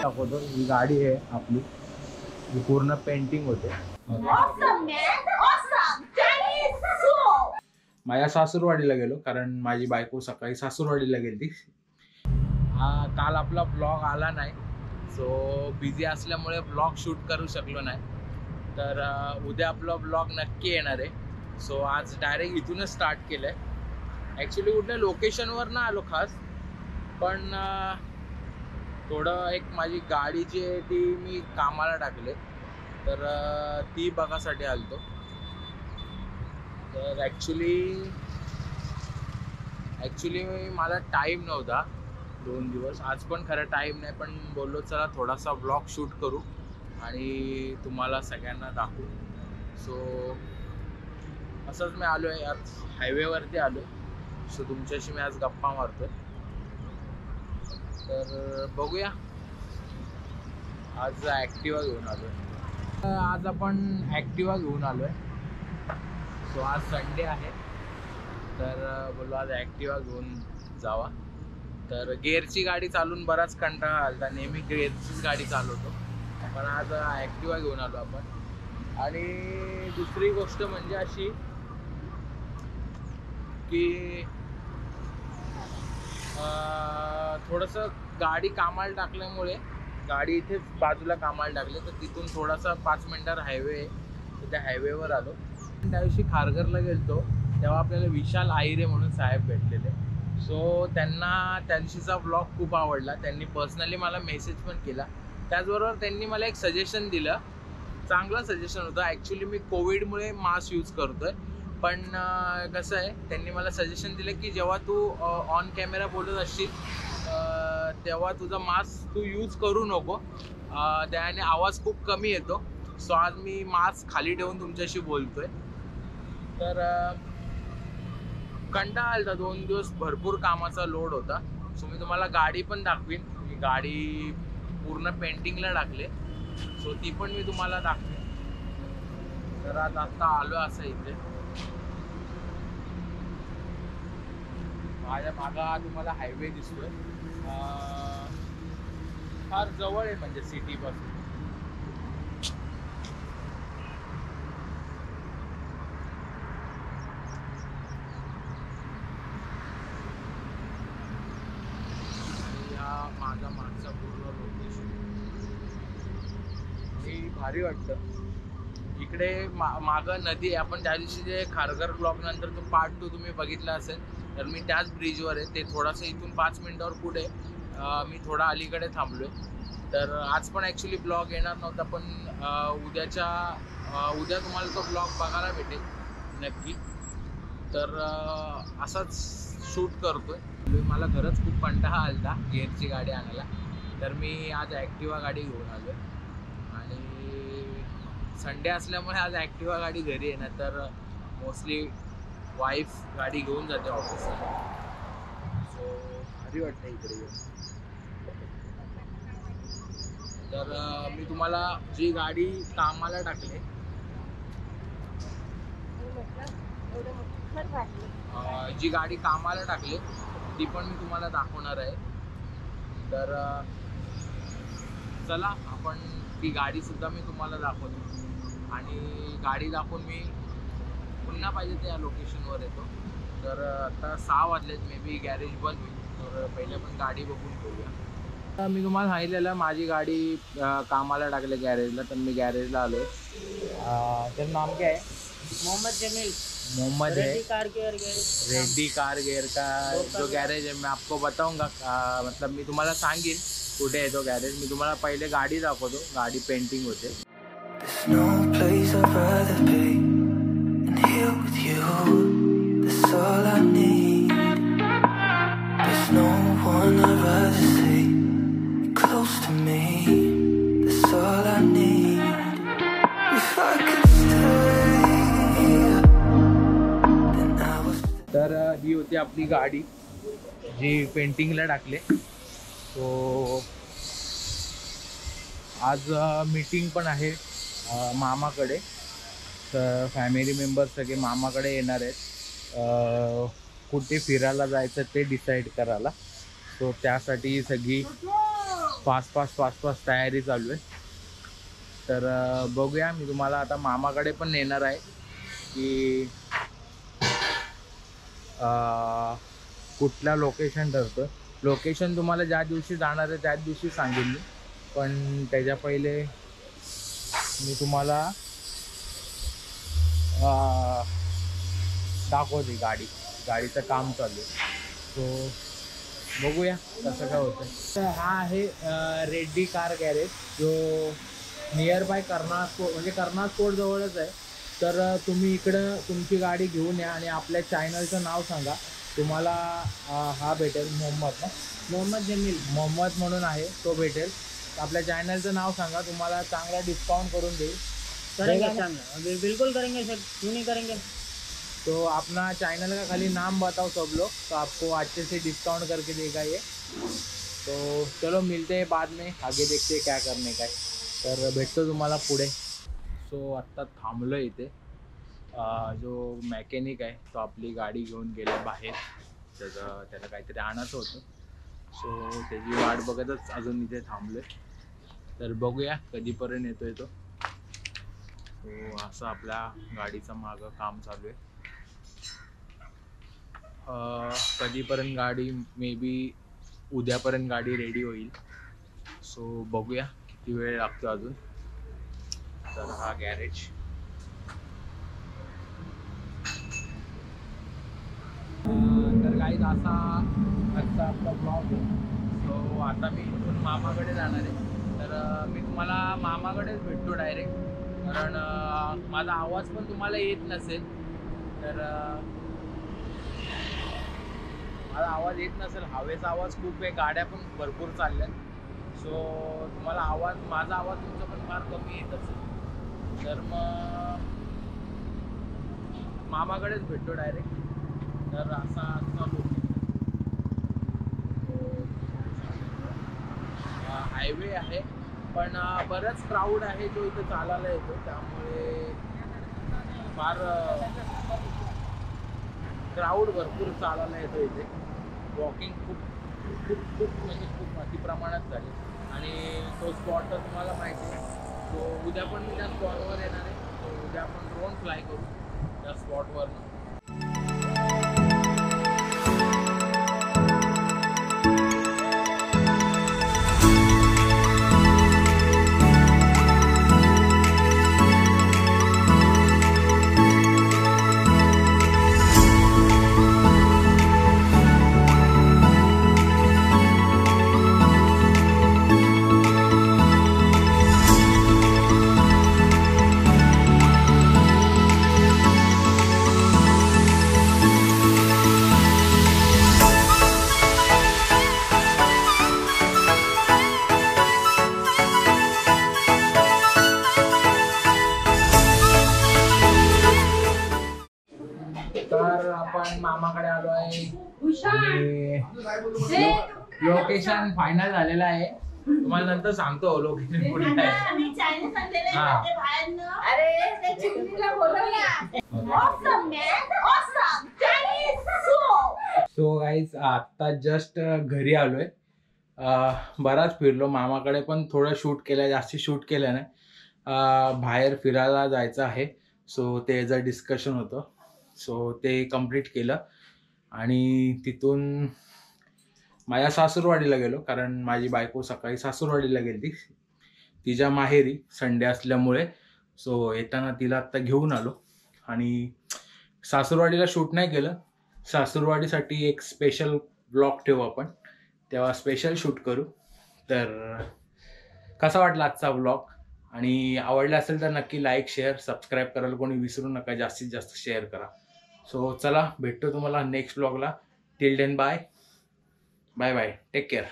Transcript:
दाखवतो. ही गाडी आहे आपली, ही पूर्ण पेंटिंग होते. माझ्या सासूरवाडीला गेलो कारण माझी बायको सकाळी सासूरवाडीला गेली. काल आपला ब्लॉग आला नाही, सो बिझी असल्यामुळे ब्लॉग शूट करू शकलो नाही. तर उद्या आपला ब्लॉग नक्की येणार आहे. सो आज डायरेक्ट इथूनच स्टार्ट केलं आहे. ॲक्च्युली कुठल्या लोकेशनवर ना आलो खास, पण थोडं एक माझी गाडी जी आहे ती मी कामाला टाकले, तर ती बघासाठी आलतो. तर ॲक्च्युली मला टाईम नव्हता 2 दिवस. आज पण खरं टाईम नाही, पण बोललो चला थोडासा ब्लॉग शूट करू आणि तुम्हाला सगळ्यांना दाखवू. सो असंच मी आलो आहे, आज हायवेवरती आलो. सो तुमच्याशी मी आज गप्पा मारतोय. तर बघूया. आज ॲक्टिवा घेऊन आलो आहे. आज आपण ॲक्टिवा घेऊन आलो आहे. सो आज संडे आहे, तर बोललो आज ॲक्टिवा घेऊन जावा. तर गेअरची गाडी चालून बराच कंटाळा आला. नेहमी गेअरचीच गाडी चालवतो, पण आज ॲक्टिवा घेऊन आलो आपण. आणि दुसरी गोष्ट म्हणजे अशी की थोडंसं गाडी कामाला टाकल्यामुळे, गाडी इथे बाजूला कामाला टाकले, तर तिथून थोडासा 5 मिनिटावर हायवे आहे, तर त्या हायवेवर आलो. त्या दिवशी खारघरला गेलतो तेव्हा आपल्याला विशाल आहिरे म्हणून साहेब भेटलेले. सो त्यांना त्या दिवशीचा ब्लॉग खूप आवडला. त्यांनी पर्सनली मला मेसेज पण केला. त्याचबरोबर त्यांनी मला एक सजेशन दिलं, चांगलं सजेशन होतं. ॲक्च्युली मी कोविडमुळे मास्क यूज करतोय, पण कसं आहे, त्यांनी मला सजेशन दिलं की जेव्हा तू ऑन कॅमेरा बोलत असशील तेव्हा तुझा मास्क तू यूज करू नको, त्याने आवाज खूप कमी येतो. सो आज मी मास्क खाली ठेवून तुमच्याशी बोलतोय. तर कंटाळा आला, 2 दिवस भरपूर कामाचा लोड होता. सो मी तुम्हाला गाडी पण दाखवीन. ही गाडी पूर्ण पेंटिंगला टाकले, सो ती पण मी तुम्हाला दाखवीन. तर आता आलो असं इथे. माझ्या मागा तुम्हाला हायवे दिसतोय, फार जवळ आहे म्हणजे सिटीपासून. माझा मागचा पूर्ण लोकेशन हे भारी वाटतं. इकडे मागं नदी आहे. आपण त्या दिवशी जे खारघर ब्लॉक नंतर तो पार्ट 2 तुम्ही बघितला असेल, तर मी त्याच ब्रिजवर आहे. ते थोडंसं इथून 5 मिनिटावर पुढे, मी थोडा अलीकडे थांबलो आहे. तर आज पण ॲक्च्युली ब्लॉग येणार नव्हता, पण उद्या तुम्हाला तो ब्लॉग बघायला भेटेल नक्की. तर असाच शूट करतोय. मला खरंच खूप कंटाळा आलता गेअरची गाडी आणायला, तर मी आज ॲक्टिवा गाडी घेऊन आलो. आणि संडे असल्यामुळे आज ॲक्टिवा गाडी घरी आहे, ना तर मोस्टली वाईफ गाडी घेऊन जाते ऑफिसला. सो भारी वाटतं इकडे येऊन. तर मी तुम्हाला जी गाडी कामाला टाकले, जी गाडी कामाला टाकले ती पण मी तुम्हाला दाखवणार आहे. तर चला आपण ती गाडीसुद्धा मी तुम्हाला दाखवतो. आणि गाडी दाखवून मी पुन्हा पाहिजे त्या लोकेशनवर येतो. तर आता 6 वाजलेत, मे बी गॅरेज बंद होईल. तर पहिले पण गाडी बघून घेऊया. मी तुम्हाला सांगितलेलं माझी गाडी कामाला टाकले गॅरेजला, तर मी गॅरेजला आलो. तर नाम क्या है? मोहम्मद जमील। मोहम्मद है। रेड्डी कार गेयर का जो गॅरेज आहे, मी आपको बताऊंगा. मतलब मी तुम्हाला सांगेन कुठे आहे तो गॅरेज. मी तुम्हाला पहिले गाडी दाखवतो. गाडी पेंटिंग होते. तर ही होती आपली गाडी जी पेंटिंगला टाकले. तो आज मीटिंग पण आहे मामाकडे. तर फॅमिली मेंबर्स सगळे मामाकडे येणार आहेत. कुठे फिरायला जायचं ते डिसाईड करायला. सो त्यासाठी सगळी फास्ट फास्ट तयारी चालू आहे. तर बघूया, मी तुम्हाला आता मामाकडे पण नेणार आहे की कुठल्या लोकेशन ठरतं. लोकेशन तुम्हाला ज्या दिवशी जाणार आहे त्याच दिवशी सांगेन मी, पण त्याच्या पहिले मी तुम्हाला दाखवते गाडीचं काम चालू आहे. सो बघूया कसं काय होतं. तर हा आहे रेड्डी कार गॅरेज, जो नियर बाय कर्नाळ स्पोर्ट म्हणजे कर्नाळ स्पोर्ट जवळच आहे. तर तुम्ही इकडं तुमची गाडी घेऊन या आणि आपल्या चॅनलचं नाव सांगा, तुम्हाला हा भेटेल. मोहम्मद जमील म्हणून आहे, तो भेटेल. आपल्या चॅनलचं नाव सांगा, तुम्हाला चांगला डिस्काउंट करून देईल. बिल्कुल करेंगे सर, क्यों नहीं करेंगे. तो अपना चैनल का खाली नाम बताओ सब लोग, तो आपको अच्छे से डिस्काउंट करके देगा ये. तो चलो मिलते हैं बाद में, आगे देखते हैं क्या करने का है. तर भेटतो तुम्हाला पुढे. सो आत्ता थांबलो इथे. जो मॅकॅनिक आहे तो आपली गाडी घेऊन गेला बाहेर. त्याला काहीतरी आणायचं होतं. सो त्याची वाट बघतच अजून इथे थांबलो आहे. तर बघूया कधीपर्यंत येतोय तो. सो असं आपल्या गाडीचं मागं काम चालू आहे. कधीपर्यंत गाडी, मे बी उद्यापर्यंत गाडी रेडी होईल. सो बघूया किती वेळ लागतो अजून. तर हा गॅरेज. तर गाईज असा आजचा आपला ब्लॉग आहे. सो आता मी इथून मामाकडे जाणार आहे. तर मी तुम्हाला मामाकडेच भेटतो डायरेक्ट, कारण माझा आवाज पण तुम्हाला येत नसेल. तर माझा आवाज येत नसेल, हवेचा आवाज खूप आहे, गाड्या पण भरपूर चालल्यात. सो तुम्हाला माझा आवाज तुमचा पण फार कमी येत असेल. तर मग मामाकडेच भेटतो डायरेक्ट. तर असा चालू हायवे आहे, पण बरंच क्राऊड आहे जो इथं चालायला येतो, त्यामुळे फार क्राऊड भरपूर चालायला येतो इथे. वॉकिंग खूप म्हणजे खूप अति प्रमाणात झाले. आणि तो स्पॉट तर तुम्हाला माहिती आहे. तो उद्या पण मी त्या स्पॉटवर येणार आहे. तो उद्या आपण ड्रोन फ्लाय करू त्या स्पॉटवरनं. तर आपण मामाकडे आलो आहे आणि लोकेशन फायनल झालेलं आहे. तुम्हाला नंतर सांगतो लोकेशन कुठे आहे. सो गाईज आता जस्ट घरी आलोय. बराच फिरलो मामाकडे, पण थोडं शूट केलं, जास्ती शूट केलं नाही. बाहेर फिरायला जायचं आहे. सो त्याचं डिस्कशन होतं. सो ते कंप्लीट केलं आणि तिथून माझ्या सासूरवाडीला गेलो, कारण माझी बायको सकाळी सासूरवाडीला गेली तिच्या माहेरी, संडे असल्यामुळे. सो येताना तिला आत्ता घेऊन आलो आणि सासूरवाडीला शूट नाही केलं. सासूरवाडीसाठी एक स्पेशल ब्लॉग ठेवू आपण, तेव्हा स्पेशल शूट करू. तर कसा वाटला आजचा ब्लॉग, आणि आवडला असेल तर नक्की लाईक शेअर सबस्क्राईब करायला कोणी विसरू नका. जास्तीत जास्त शेअर करा. सो चला भेटतो तुम्हाला नेक्स्ट ब्लॉगला. Till then bye bye, take care.